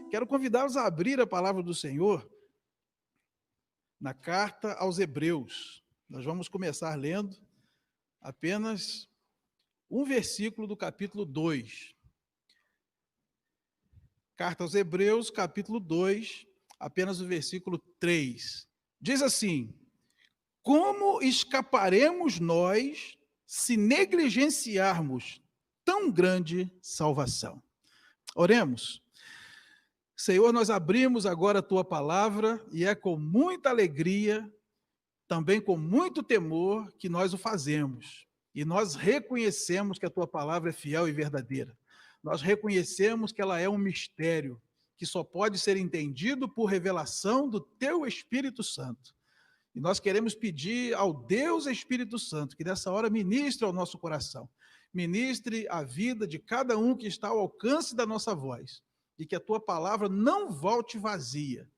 Quero convidá-los a abrir a palavra do Senhor na carta aos Hebreus. Nós vamos começar lendo apenas um versículo do capítulo 2. Carta aos Hebreus, capítulo 2, apenas o versículo 3. Diz assim: como escaparemos nós se negligenciarmos tão grande salvação? Oremos. Senhor, nós abrimos agora a Tua palavra e é com muita alegria, também com muito temor, que nós o fazemos. E nós reconhecemos que a Tua palavra é fiel e verdadeira. Nós reconhecemos que ela é um mistério, que só pode ser entendido por revelação do Teu Espírito Santo. E nós queremos pedir ao Deus Espírito Santo que nessa hora ministre ao nosso coração, ministre a vida de cada um que está ao alcance da nossa voz, e que a Tua palavra não volte vazia,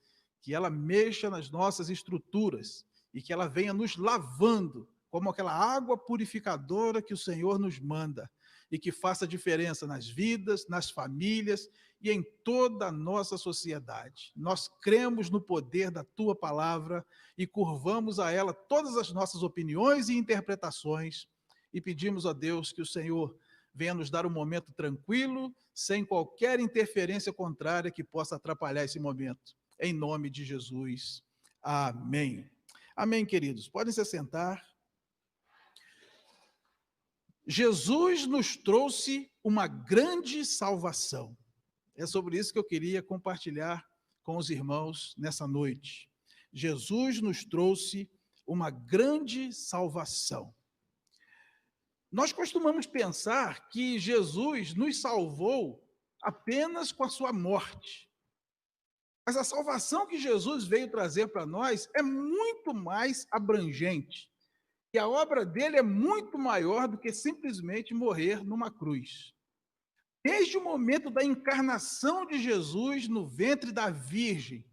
que ela mexa nas nossas estruturas e que ela venha nos lavando como aquela água purificadora que o Senhor nos manda e que faça diferença nas vidas, nas famílias e em toda a nossa sociedade. Nós cremos no poder da Tua palavra e curvamos a ela todas as nossas opiniões e interpretações e pedimos a Deus que o Senhor venha nos dar um momento tranquilo, sem qualquer interferência contrária que possa atrapalhar esse momento. Em nome de Jesus. Amém. Amém, queridos. Podem se assentar. Jesus nos trouxe uma grande salvação. É sobre isso que eu queria compartilhar com os irmãos nessa noite. Jesus nos trouxe uma grande salvação. Nós costumamos pensar que Jesus nos salvou apenas com a sua morte. Mas a salvação que Jesus veio trazer para nós é muito mais abrangente. E a obra dele é muito maior do que simplesmente morrer numa cruz. Desde o momento da encarnação de Jesus no ventre da Virgem,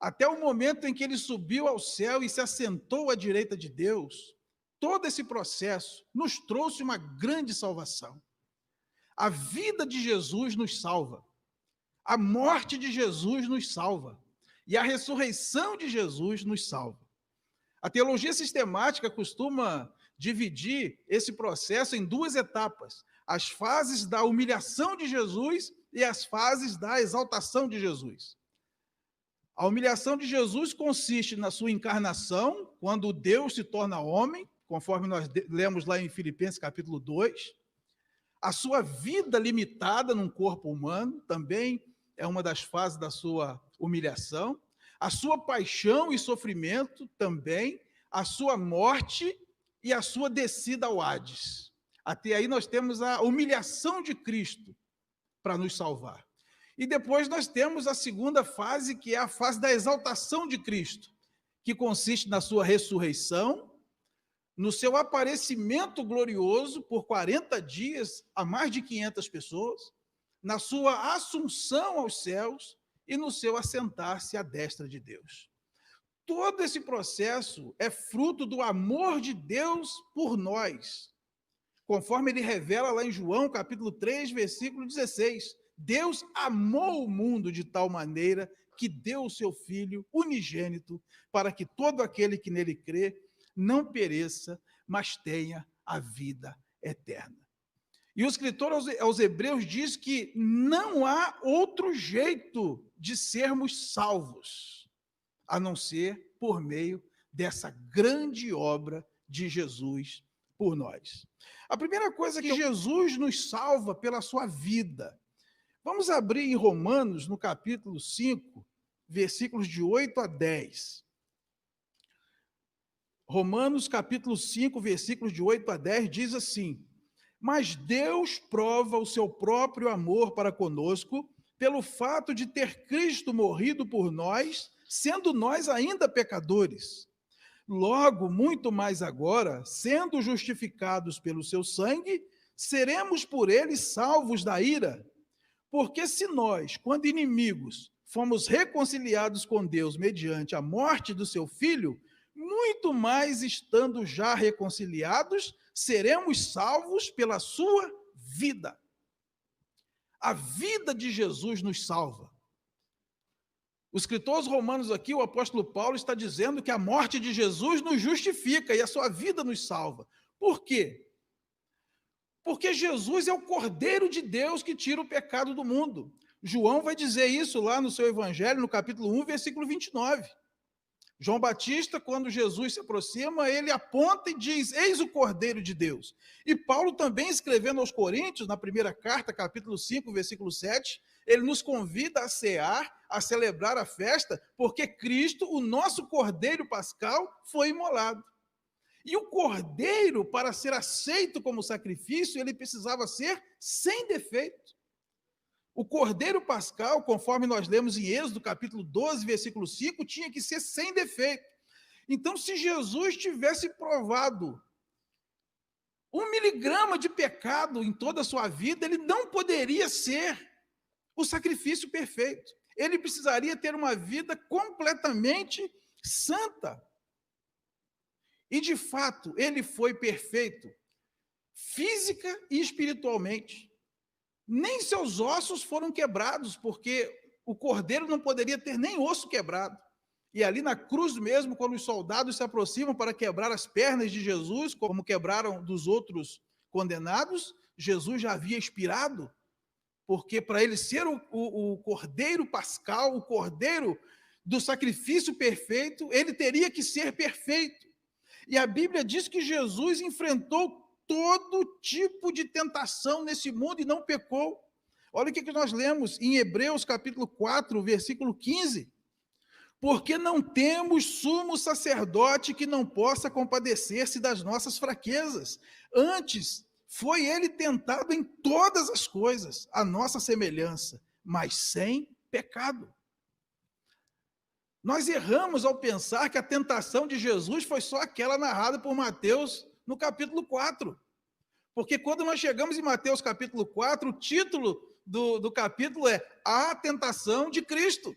até o momento em que ele subiu ao céu e se assentou à direita de Deus, todo esse processo nos trouxe uma grande salvação. A vida de Jesus nos salva. A morte de Jesus nos salva. E a ressurreição de Jesus nos salva. A teologia sistemática costuma dividir esse processo em duas etapas: as fases da humilhação de Jesus e as fases da exaltação de Jesus. A humilhação de Jesus consiste na sua encarnação, quando Deus se torna homem, conforme nós lemos lá em Filipenses capítulo 2. A sua vida limitada num corpo humano também é uma das fases da sua humilhação. A sua paixão e sofrimento também, a sua morte e a sua descida ao Hades. Até aí nós temos a humilhação de Cristo para nos salvar. E depois nós temos a segunda fase, que é a fase da exaltação de Cristo, que consiste na sua ressurreição, no seu aparecimento glorioso por 40 dias a mais de 500 pessoas, na sua assunção aos céus e no seu assentar-se à destra de Deus. Todo esse processo é fruto do amor de Deus por nós, conforme ele revela lá em João, capítulo 3, versículo 16. Deus amou o mundo de tal maneira que deu o seu Filho unigênito para que todo aquele que nele crê não pereça, mas tenha a vida eterna. E o escritor aos Hebreus diz que não há outro jeito de sermos salvos, a não ser por meio dessa grande obra de Jesus por nós. A primeira coisa é que Jesus nos salva pela sua vida. Vamos abrir em Romanos, no capítulo 5, versículos de 8 a 10. Romanos, capítulo 5, versículos de 8 a 10, diz assim: mas Deus prova o seu próprio amor para conosco pelo fato de ter Cristo morrido por nós, sendo nós ainda pecadores. Logo, muito mais agora, sendo justificados pelo seu sangue, seremos por ele salvos da ira. Porque se nós, quando inimigos, fomos reconciliados com Deus mediante a morte do seu Filho, muito mais estando já reconciliados, seremos salvos pela sua vida. A vida de Jesus nos salva. O escritor aos Romanos aqui, o apóstolo Paulo, está dizendo que a morte de Jesus nos justifica e a sua vida nos salva. Por quê? Porque Jesus é o Cordeiro de Deus que tira o pecado do mundo. João vai dizer isso lá no seu Evangelho, no capítulo 1, versículo 29. João Batista, quando Jesus se aproxima, ele aponta e diz: eis o Cordeiro de Deus. E Paulo também, escrevendo aos Coríntios, na primeira carta, capítulo 5, versículo 7, ele nos convida a cear, a celebrar a festa, porque Cristo, o nosso Cordeiro Pascal, foi imolado. E o Cordeiro, para ser aceito como sacrifício, ele precisava ser sem defeito. O Cordeiro Pascal, conforme nós lemos em Êxodo, capítulo 12, versículo 5, tinha que ser sem defeito. Então, se Jesus tivesse provado 1 miligrama de pecado em toda a sua vida, ele não poderia ser o sacrifício perfeito. Ele precisaria ter uma vida completamente santa. E, de fato, ele foi perfeito, física e espiritualmente. Nem seus ossos foram quebrados, porque o cordeiro não poderia ter nem osso quebrado. E ali na cruz mesmo, quando os soldados se aproximam para quebrar as pernas de Jesus, como quebraram dos outros condenados, Jesus já havia expirado, porque para ele ser o cordeiro pascal, o cordeiro do sacrifício perfeito, ele teria que ser perfeito. E a Bíblia diz que Jesus enfrentou todo tipo de tentação nesse mundo e não pecou. Olha o que nós lemos em Hebreus capítulo 4, versículo 15. Porque não temos sumo sacerdote que não possa compadecer-se das nossas fraquezas. Antes, foi ele tentado em todas as coisas, a nossa semelhança, mas sem pecado. Nós erramos ao pensar que a tentação de Jesus foi só aquela narrada por Mateus no capítulo 4. Porque quando nós chegamos em Mateus capítulo 4, o título do capítulo é A Tentação de Cristo.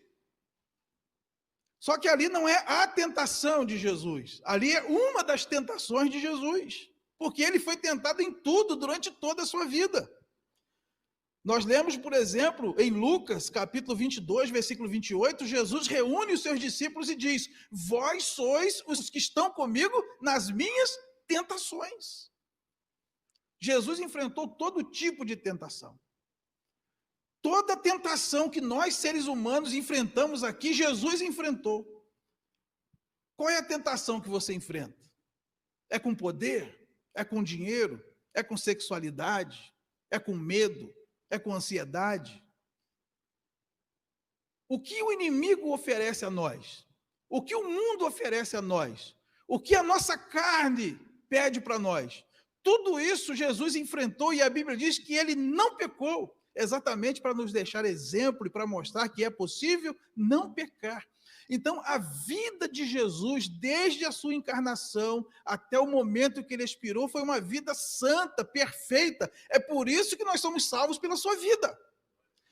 Só que ali não é a tentação de Jesus, ali é uma das tentações de Jesus, porque ele foi tentado em tudo durante toda a sua vida. Nós lemos, por exemplo, em Lucas, capítulo 22, versículo 28, Jesus reúne os seus discípulos e diz: vós sois os que estão comigo nas minhas tentações. Jesus enfrentou todo tipo de tentação. Toda tentação que nós, seres humanos, enfrentamos aqui, Jesus enfrentou. Qual é a tentação que você enfrenta? É com poder? É com dinheiro? É com sexualidade? É com medo? É com ansiedade? O que o inimigo oferece a nós? O que o mundo oferece a nós? O que a nossa carne pede para nós? Tudo isso Jesus enfrentou e a Bíblia diz que ele não pecou, exatamente para nos deixar exemplo e para mostrar que é possível não pecar. Então, a vida de Jesus, desde a sua encarnação até o momento que ele expirou, foi uma vida santa, perfeita. É por isso que nós somos salvos pela sua vida.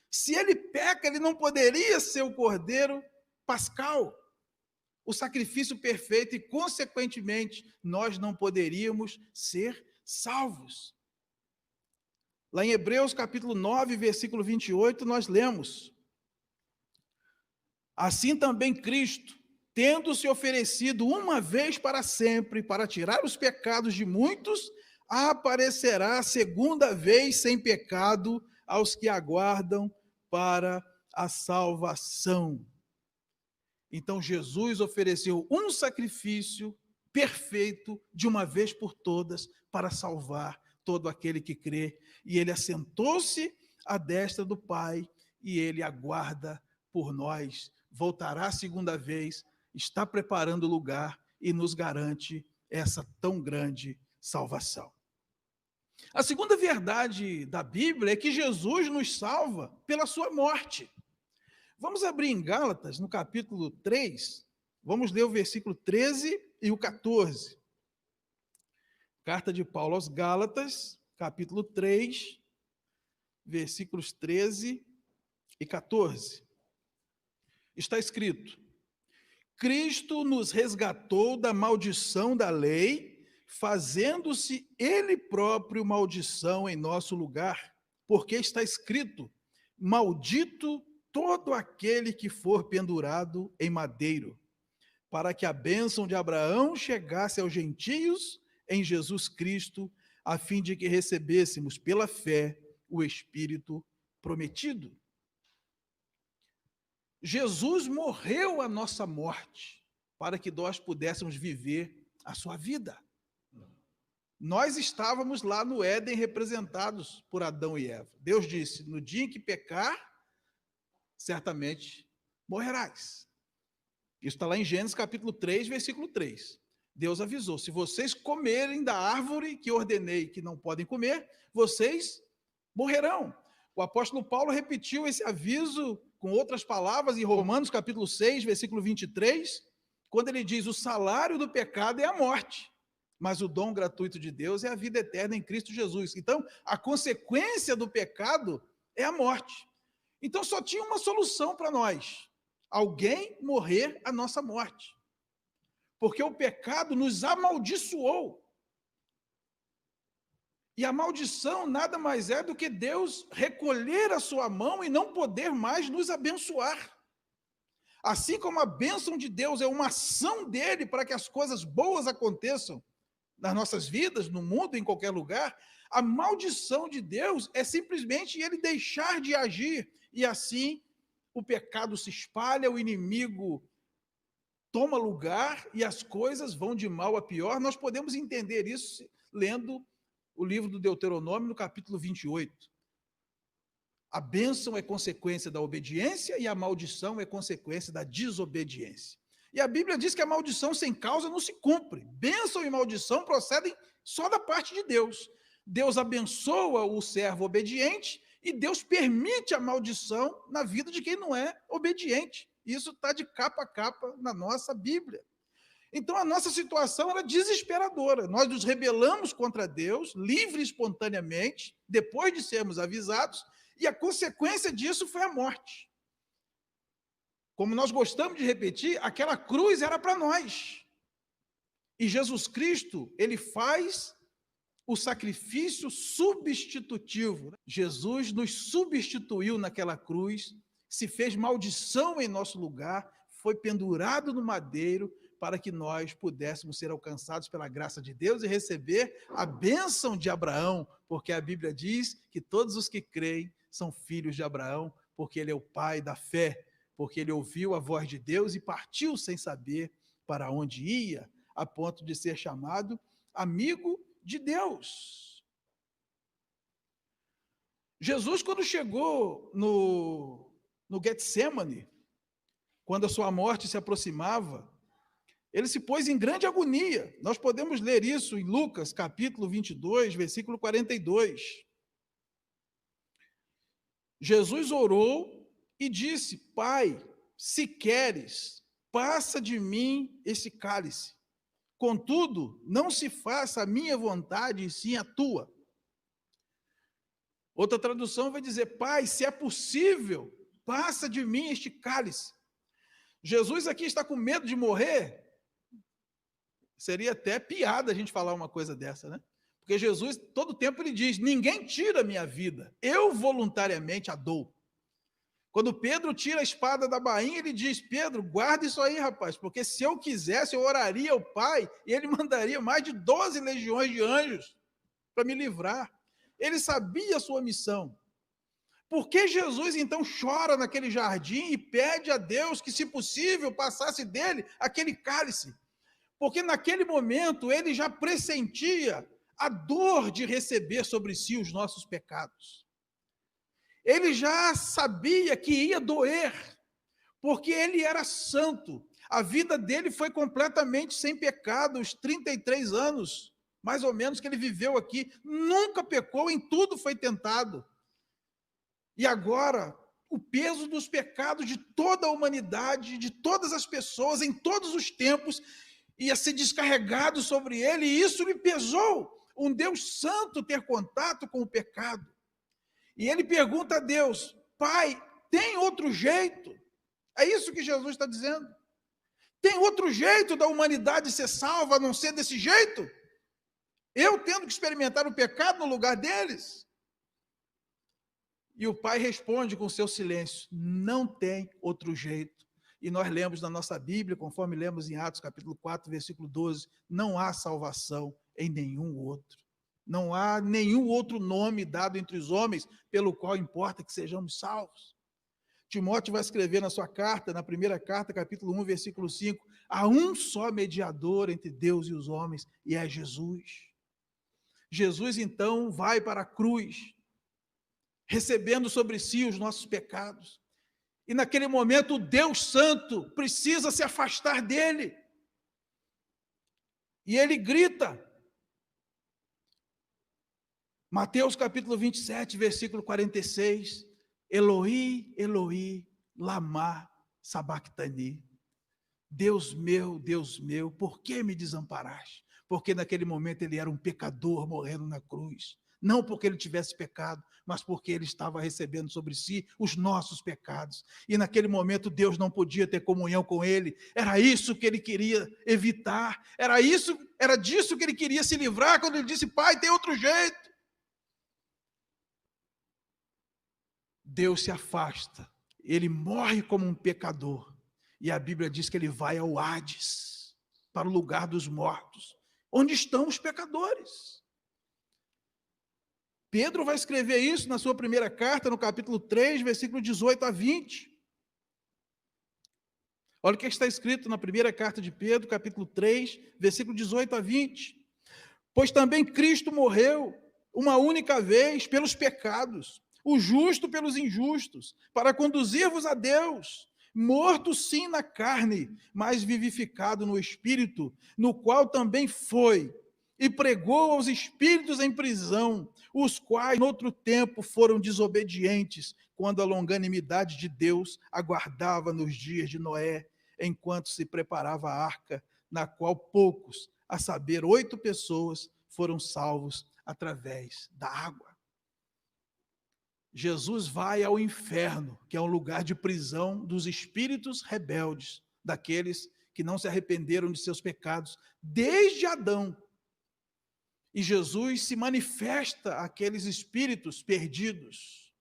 Se ele peca, ele não poderia ser o Cordeiro Pascal, o sacrifício perfeito, e, consequentemente, nós não poderíamos ser salvos. Lá em Hebreus capítulo 9, versículo 28, nós lemos: assim também Cristo, tendo se oferecido uma vez para sempre, para tirar os pecados de muitos, aparecerá segunda vez sem pecado aos que aguardam para a salvação. Então Jesus ofereceu um sacrifício perfeito de uma vez por todas para salvar todo aquele que crê, e ele assentou-se à destra do Pai e ele aguarda por nós. Voltará a segunda vez, está preparando o lugar e nos garante essa tão grande salvação. A segunda verdade da Bíblia é que Jesus nos salva pela sua morte. Vamos abrir em Gálatas, no capítulo 3, vamos ler o versículo 13 e o 14. Carta de Paulo aos Gálatas, capítulo 3, versículos 13 e 14. Está escrito: Cristo nos resgatou da maldição da lei, fazendo-se ele próprio maldição em nosso lugar, porque está escrito: maldito todo aquele que for pendurado em madeiro, para que a bênção de Abraão chegasse aos gentios em Jesus Cristo, a fim de que recebêssemos pela fé o Espírito prometido. Jesus morreu a nossa morte, para que nós pudéssemos viver a sua vida. Nós estávamos lá no Éden representados por Adão e Eva. Deus disse: no dia em que pecar, certamente morrerás. Isso está lá em Gênesis capítulo 3, versículo 3. Deus avisou: se vocês comerem da árvore que ordenei que não podem comer, vocês morrerão. O apóstolo Paulo repetiu esse aviso com outras palavras em Romanos capítulo 6, versículo 23, quando ele diz: o salário do pecado é a morte, mas o dom gratuito de Deus é a vida eterna em Cristo Jesus. Então, a consequência do pecado é a morte. Então, só tinha uma solução para nós: alguém morrer a nossa morte. Porque o pecado nos amaldiçoou. E a maldição nada mais é do que Deus recolher a sua mão e não poder mais nos abençoar. Assim como a bênção de Deus é uma ação dele para que as coisas boas aconteçam nas nossas vidas, no mundo, em qualquer lugar, a maldição de Deus é simplesmente ele deixar de agir, e assim o pecado se espalha, o inimigo toma lugar e as coisas vão de mal a pior. Nós podemos entender isso lendo o livro do Deuteronômio, no capítulo 28. A bênção é consequência da obediência e a maldição é consequência da desobediência. E a Bíblia diz que a maldição sem causa não se cumpre. Bênção e maldição procedem só da parte de Deus. Deus abençoa o servo obediente e Deus permite a maldição na vida de quem não é obediente. Isso está de capa a capa na nossa Bíblia. Então, a nossa situação era desesperadora. Nós nos rebelamos contra Deus, livre e espontaneamente, depois de sermos avisados, e a consequência disso foi a morte. Como nós gostamos de repetir, aquela cruz era para nós. E Jesus Cristo, ele faz o sacrifício substitutivo. Jesus nos substituiu naquela cruz, se fez maldição em nosso lugar, foi pendurado no madeiro para que nós pudéssemos ser alcançados pela graça de Deus e receber a bênção de Abraão, porque a Bíblia diz que todos os que creem são filhos de Abraão, porque ele é o pai da fé, porque ele ouviu a voz de Deus e partiu sem saber para onde ia, a ponto de ser chamado amigo de Deus. Jesus, quando chegou no Getsêmani, quando a sua morte se aproximava, ele se pôs em grande agonia. Nós podemos ler isso em Lucas, capítulo 22, versículo 42. Jesus orou e disse: Pai, se queres, passa de mim esse cálice. Contudo, não se faça a minha vontade, e sim a tua. Outra tradução vai dizer: Pai, se é possível, passa de mim este cálice. Jesus aqui está com medo de morrer. Seria até piada a gente falar uma coisa dessa, né? Porque Jesus, todo tempo, ele diz: ninguém tira a minha vida, eu voluntariamente a dou. Quando Pedro tira a espada da bainha, ele diz: Pedro, guarda isso aí, rapaz, porque se eu quisesse, eu oraria ao Pai, e ele mandaria mais de 12 legiões de anjos para me livrar. Ele sabia a sua missão. Por que Jesus, então, chora naquele jardim e pede a Deus que, se possível, passasse dele aquele cálice? Porque naquele momento ele já pressentia a dor de receber sobre si os nossos pecados. Ele já sabia que ia doer, porque ele era santo. A vida dele foi completamente sem pecado, os 33 anos, mais ou menos, que ele viveu aqui. Nunca pecou, em tudo foi tentado. E agora, o peso dos pecados de toda a humanidade, de todas as pessoas, em todos os tempos, ia ser descarregado sobre ele, e isso lhe pesou. Um Deus santo ter contato com o pecado. E ele pergunta a Deus: Pai, tem outro jeito? É isso que Jesus está dizendo. Tem outro jeito da humanidade ser salva a não ser desse jeito? Eu tendo que experimentar o pecado no lugar deles? E o pai responde com seu silêncio: não tem outro jeito. E nós lemos na nossa Bíblia, conforme lemos em Atos capítulo 4, versículo 12, não há salvação em nenhum outro. Não há nenhum outro nome dado entre os homens pelo qual importa que sejamos salvos. Timóteo vai escrever na sua carta, na primeira carta, capítulo 1, versículo 5, há um só mediador entre Deus e os homens, e é Jesus. Jesus, então, vai para a cruz, recebendo sobre si os nossos pecados. E naquele momento, o Deus Santo precisa se afastar dele. E ele grita. Mateus capítulo 27, versículo 46. Eloi, Eloi, lama sabachthani. Deus meu, por que me desamparaste? Porque naquele momento ele era um pecador morrendo na cruz. Não porque ele tivesse pecado, mas porque ele estava recebendo sobre si os nossos pecados. E naquele momento Deus não podia ter comunhão com ele. Era isso que ele queria evitar. Era disso que ele queria se livrar quando ele disse: Pai, tem outro jeito. Deus se afasta. Ele morre como um pecador. E a Bíblia diz que ele vai ao Hades, para o lugar dos mortos, onde estão os pecadores. Pedro vai escrever isso na sua primeira carta, no capítulo 3, versículo 18 a 20. Olha o que está escrito na primeira carta de Pedro, capítulo 3, versículo 18 a 20. Pois também Cristo morreu uma única vez pelos pecados, o justo pelos injustos, para conduzir-vos a Deus, morto sim na carne, mas vivificado no Espírito, no qual também foi, e pregou aos espíritos em prisão, os quais, noutro tempo, foram desobedientes, quando a longanimidade de Deus aguardava nos dias de Noé, enquanto se preparava a arca, na qual poucos, a saber, 8 pessoas, foram salvos através da água. Jesus vai ao inferno, que é um lugar de prisão dos espíritos rebeldes, daqueles que não se arrependeram de seus pecados, desde Adão. E Jesus se manifesta àqueles espíritos perdidos.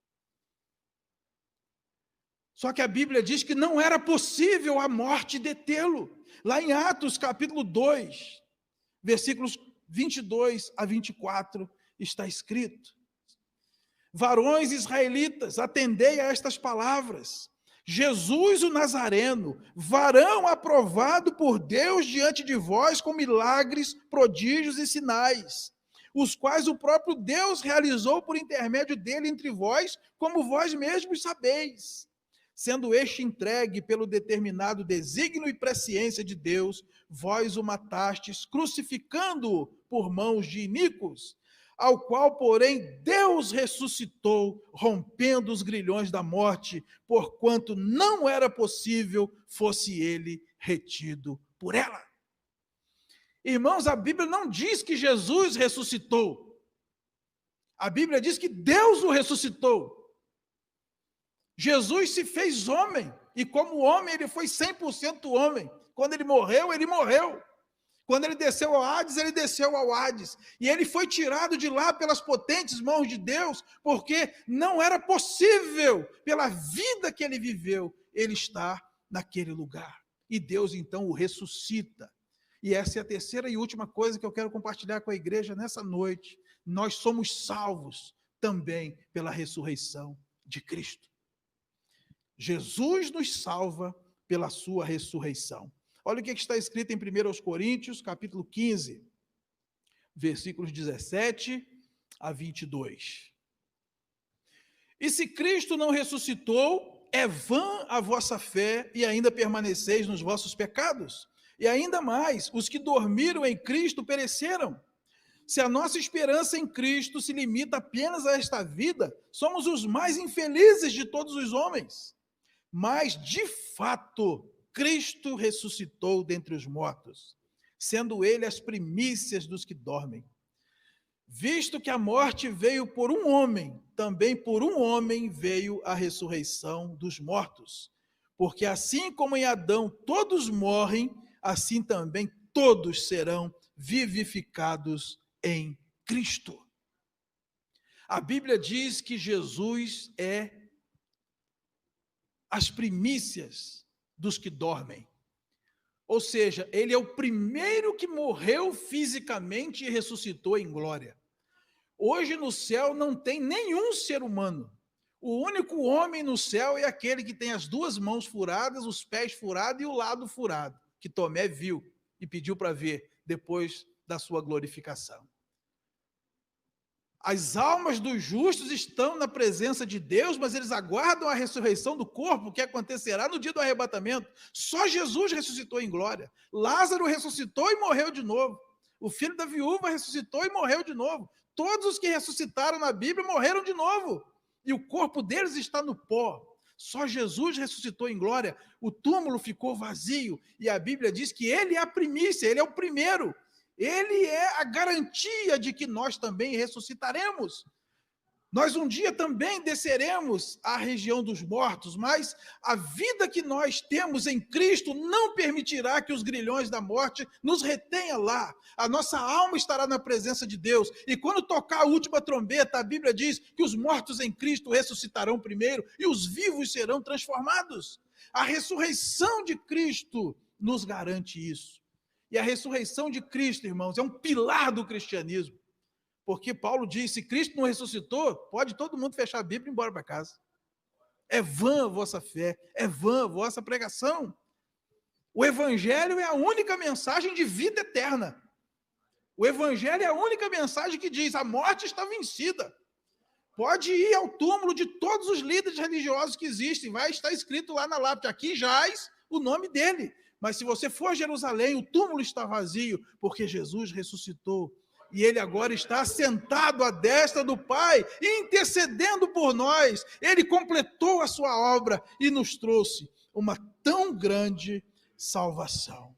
Só que a Bíblia diz que não era possível a morte detê-lo. Lá em Atos capítulo 2, versículos 22 a 24, está escrito: varões israelitas, atendei a estas palavras. Jesus o Nazareno, varão aprovado por Deus diante de vós com milagres, prodígios e sinais, os quais o próprio Deus realizou por intermédio dele entre vós, como vós mesmos sabeis. Sendo este entregue pelo determinado desígnio e presciência de Deus, vós o matastes, crucificando-o por mãos de iníquos, ao qual, porém, Deus ressuscitou, rompendo os grilhões da morte, porquanto não era possível fosse ele retido por ela. Irmãos, a Bíblia não diz que Jesus ressuscitou. A Bíblia diz que Deus o ressuscitou. Jesus se fez homem, e como homem, ele foi 100% homem. Quando ele morreu, ele morreu. Quando ele desceu ao Hades, ele desceu ao Hades. E ele foi tirado de lá pelas potentes mãos de Deus, porque não era possível, pela vida que ele viveu, ele estar naquele lugar. E Deus, então, o ressuscita. E essa é a terceira e última coisa que eu quero compartilhar com a igreja nessa noite. Nós somos salvos também pela ressurreição de Cristo. Jesus nos salva pela sua ressurreição. Olha o que está escrito em 1 Coríntios, capítulo 15, versículos 17 a 22. E se Cristo não ressuscitou, é vã a vossa fé e ainda permaneceis nos vossos pecados. E ainda mais, os que dormiram em Cristo pereceram. Se a nossa esperança em Cristo se limita apenas a esta vida, somos os mais infelizes de todos os homens. Mas, de fato, Cristo ressuscitou dentre os mortos, sendo ele as primícias dos que dormem. Visto que a morte veio por um homem, também por um homem veio a ressurreição dos mortos. Porque assim como em Adão todos morrem, assim também todos serão vivificados em Cristo. A Bíblia diz que Jesus é as primícias dos que dormem. Ou seja, ele é o primeiro que morreu fisicamente e ressuscitou em glória. Hoje no céu não tem nenhum ser humano. O único homem no céu é aquele que tem as duas mãos furadas, os pés furados e o lado furado, que Tomé viu e pediu para ver depois da sua glorificação. As almas dos justos estão na presença de Deus, mas eles aguardam a ressurreição do corpo, que acontecerá no dia do arrebatamento. Só Jesus ressuscitou em glória. Lázaro ressuscitou e morreu de novo. O filho da viúva ressuscitou e morreu de novo. Todos os que ressuscitaram na Bíblia morreram de novo. E o corpo deles está no pó. Só Jesus ressuscitou em glória. O túmulo ficou vazio. E a Bíblia diz que ele é a primícia, ele é o primeiro. Ele é a garantia de que nós também ressuscitaremos. Nós um dia também desceremos à região dos mortos, mas a vida que nós temos em Cristo não permitirá que os grilhões da morte nos retenha lá. A nossa alma estará na presença de Deus. E quando tocar a última trombeta, a Bíblia diz que os mortos em Cristo ressuscitarão primeiro e os vivos serão transformados. A ressurreição de Cristo nos garante isso. E a ressurreição de Cristo, irmãos, é um pilar do cristianismo. Porque Paulo diz, se Cristo não ressuscitou, pode todo mundo fechar a Bíblia e ir embora para casa. É vã a vossa fé, é vã a vossa pregação. O Evangelho é a única mensagem de vida eterna. O Evangelho é a única mensagem que diz, a morte está vencida. Pode ir ao túmulo de todos os líderes religiosos que existem, vai estar escrito lá na lápide, aqui jaz o nome dele. Mas se você for a Jerusalém, o túmulo está vazio, porque Jesus ressuscitou. E ele agora está sentado à destra do Pai, intercedendo por nós. Ele completou a sua obra e nos trouxe uma tão grande salvação.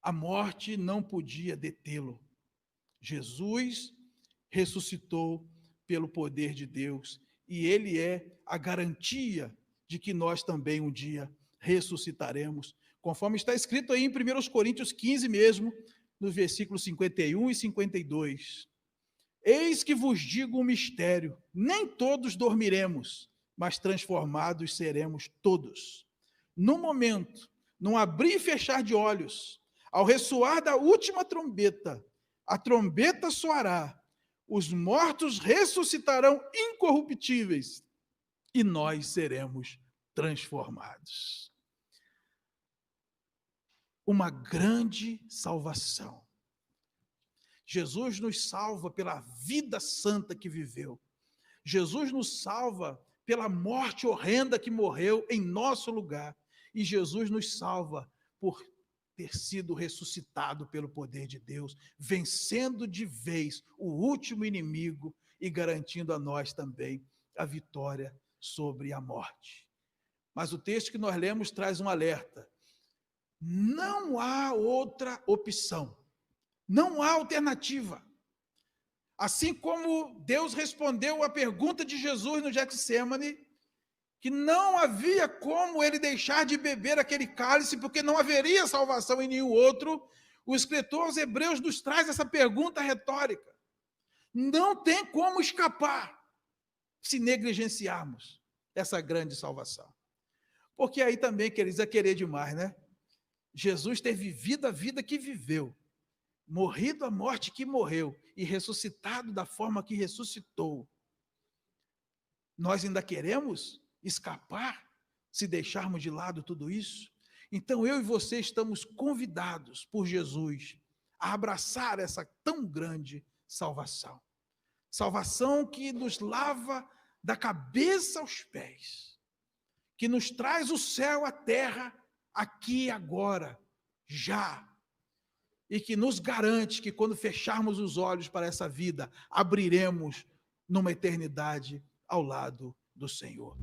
A morte não podia detê-lo. Jesus ressuscitou pelo poder de Deus, e ele é a garantia de que nós também um dia ressuscitaremos, conforme está escrito aí em 1 Coríntios 15 mesmo, no versículo 51 e 52. Eis que vos digo um mistério, nem todos dormiremos, mas transformados seremos todos. No momento, num abrir e fechar de olhos, ao ressoar da última trombeta, a trombeta soará, os mortos ressuscitarão incorruptíveis, e nós seremos transformados. Uma grande salvação. Jesus nos salva pela vida santa que viveu. Jesus nos salva pela morte horrenda que morreu em nosso lugar. E Jesus nos salva por ter sido ressuscitado pelo poder de Deus, vencendo de vez o último inimigo e garantindo a nós também a vitória sobre a morte. Mas o texto que nós lemos traz um alerta. Não há outra opção. Não há alternativa. Assim como Deus respondeu à pergunta de Jesus no Getsêmani, que não havia como ele deixar de beber aquele cálice, porque não haveria salvação em nenhum outro, o escritor aos Hebreus nos traz essa pergunta retórica. Não tem como escapar se negligenciarmos essa grande salvação. Porque aí também, queridos, é querer demais, né? Jesus ter vivido a vida que viveu, morrido a morte que morreu e ressuscitado da forma que ressuscitou. Nós ainda queremos escapar se deixarmos de lado tudo isso? Então eu e você estamos convidados por Jesus a abraçar essa tão grande salvação. Salvação que nos lava da cabeça aos pés, que nos traz o céu à terra aqui e agora, já, e que nos garante que quando fecharmos os olhos para essa vida, abriremos numa eternidade ao lado do Senhor.